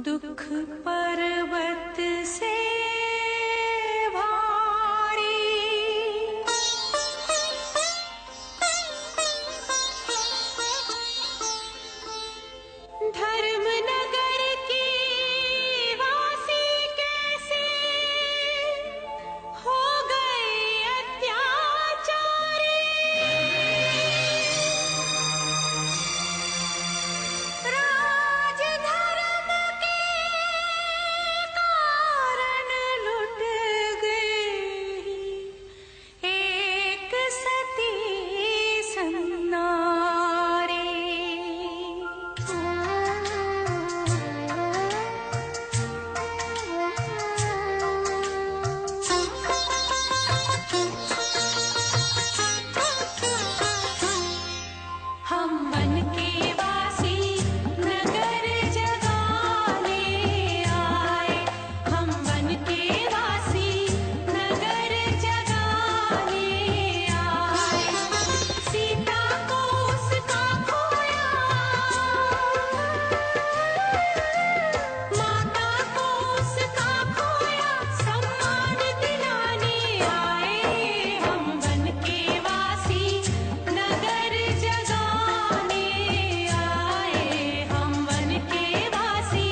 दुख पर्वत से भारी, धर्मनगर की वासी कैसे हो गए अत्याचारी। राजधर्म के कारण लुट गई एक सती सन्नारी। हम वन के वासी नगर जगाने आए, हम वन के वासी नगर जगाने आए। सीता को उसका खोया, माता को उसका खोया, सम्मान दिलाने आए। हम वन के वासी नगर जगाने आए, हम वन के वासी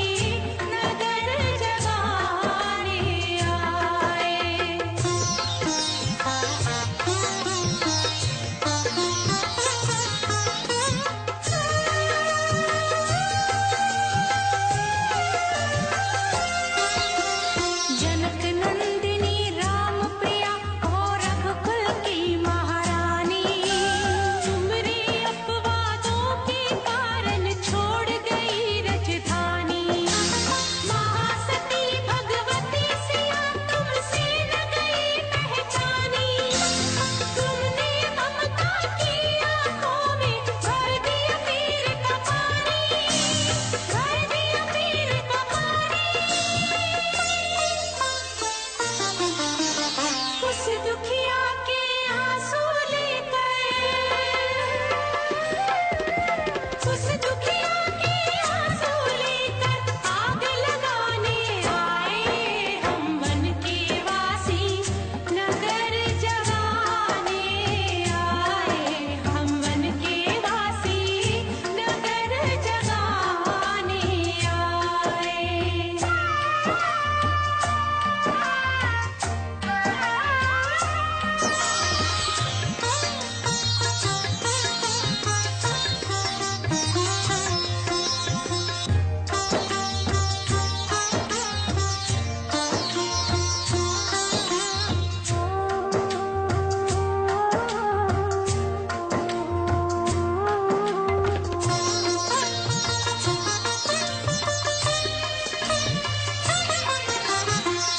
नगर जगाने आए। जनक नंदिनी राम प्रिया और रघुकुल की महारानी, तुमरे अपवादों के कारण छोड़ गई राजधानी। महासती भगवती सिया तुमसे न गई पहचानी, तुमने ममता की आंखों में भर दिया पीर का पानी, भर दिया पीर का पानी। उस दुखिया के आंसू लेकर, उस दुखिया के आंसू लेकर आग लगाने आए। हम वन के वासी नगर जगाने आए, हम वन के वासी नगर जगाने आए।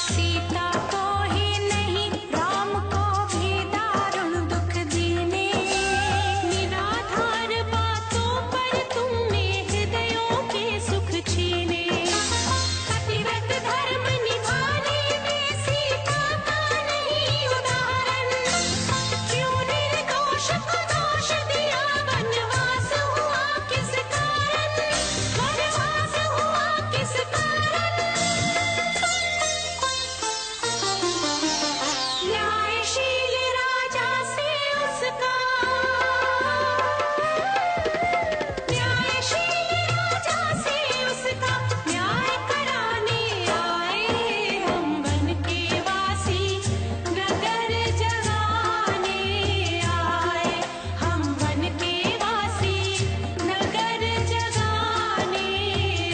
सीता को ही नहीं राम को भी दारुण दुख देने, निराधार बातों पर तुमने हृदयों के सुख छीने। पतिव्रत धर्म निभाने में सीता का नहीं उदाहरण, क्यों निर्दोष को दोष दिया। वनवास हुआ किस कारण, वनवास हुआ किस कारण। न्यायशील राजा से उसका, न्यायशील राजा से उसका न्याय कराने आए। हम वन के वासी नगर जगाने आए, हम वन के वासी नगर जगाने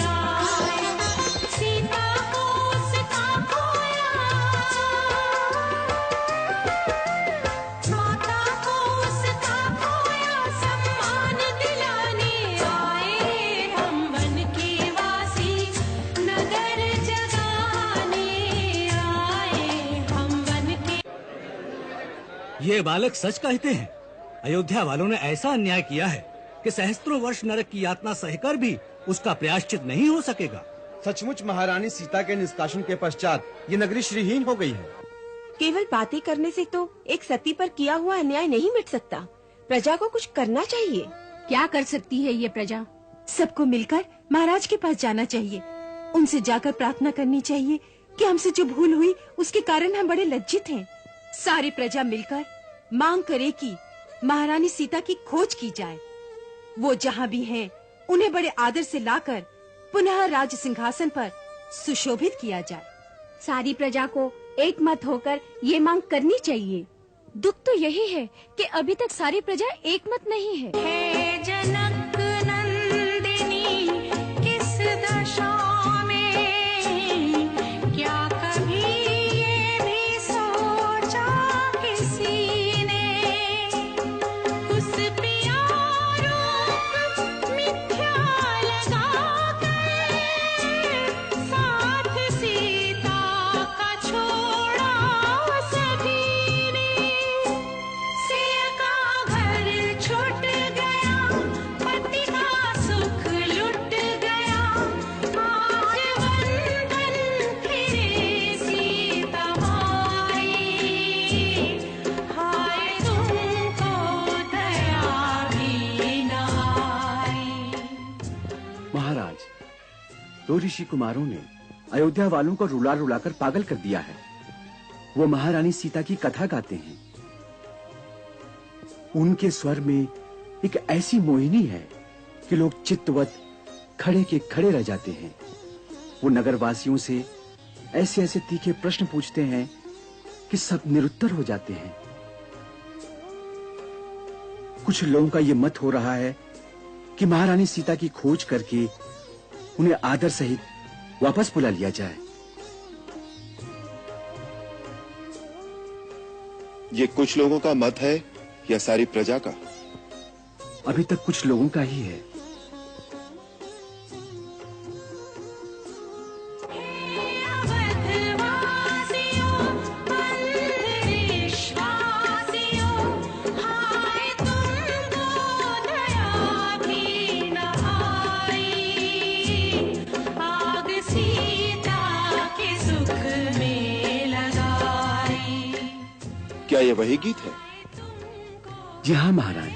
आए। सीता को उसका खोया, माता को उसका खोया, सम्मान दिलाने आए। हम वन के वासी नगर जगाने आए, हम वन के। ये बालक सच कहते हैं। अयोध्या वालों ने ऐसा अन्याय किया है कि सहस्त्रों वर्ष नरक की यातना सहकर भी उसका प्रायश्चित नहीं हो सकेगा। सचमुच महारानी सीता के निष्कासन के पश्चात ये नगरी श्रीहीन हो गई है। केवल बातें करने से तो एक सती पर किया हुआ अन्याय नहीं मिट सकता। प्रजा को कुछ करना चाहिए। क्या कर सकती है ये प्रजा? सबको मिलकर महाराज के पास जाना चाहिए। उनसे जाकर प्रार्थना करनी चाहिए कि हमसे जो भूल हुई उसके कारण हम बड़े लज्जित हैं। सारी प्रजा मिलकर मांग करे कि महारानी सीता की खोज की जाए। वो जहाँ भी हैं, उन्हें बड़े आदर से लाकर पुनः राज सिंहासन पर सुशोभित किया जाए। सारी प्रजा को एक मत होकर ये मांग करनी चाहिए। दुख तो यही है कि अभी तक सारी प्रजा एक मत नहीं है। हे जनक नंदिनी किस दशा में, क्या कभी ये भी सोचा किसी ने, उस पिया रूप मिथ्या लगा कर, साथ सीता का छोड़ा सभी ने। सिया का घर छूट गया, पति का सुख लुट गया, आज बंधन फिरे सीता माई, हाय तुमको दया भी न आई। महाराज, दो ऋषि कुमारों ने अयोध्या वालों को रुला रुलाकर पागल कर दिया है। वो महारानी सीता की कथा गाते हैं। उनके स्वर में एक ऐसी मोहिनी है कि लोग चित्तवत खड़े के खड़े रह जाते हैं। वो नगरवासियों से ऐसे ऐसे तीखे प्रश्न पूछते हैं कि सब निरुत्तर हो जाते हैं। कुछ लोगों का ये मत हो रहा है कि महारानी सीता की खोज करके उन्हें आदर सहित वापस बुला लिया जाए। ये कुछ लोगों का मत है या सारी प्रजा का? अभी तक कुछ लोगों का ही है। अवधवासियों, अंधविश्वासियों, हाय तुमको दया भी न आई, आग सीता के सुख में लगाई। क्या ये वही गीत है? जी हाँ महाराज।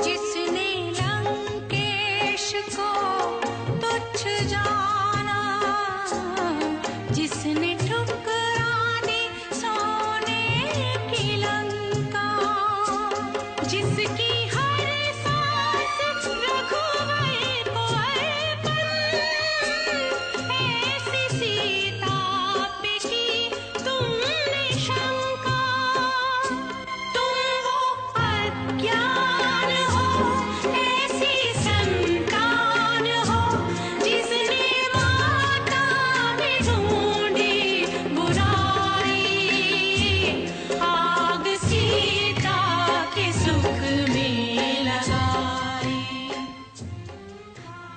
जिसने लंकेश को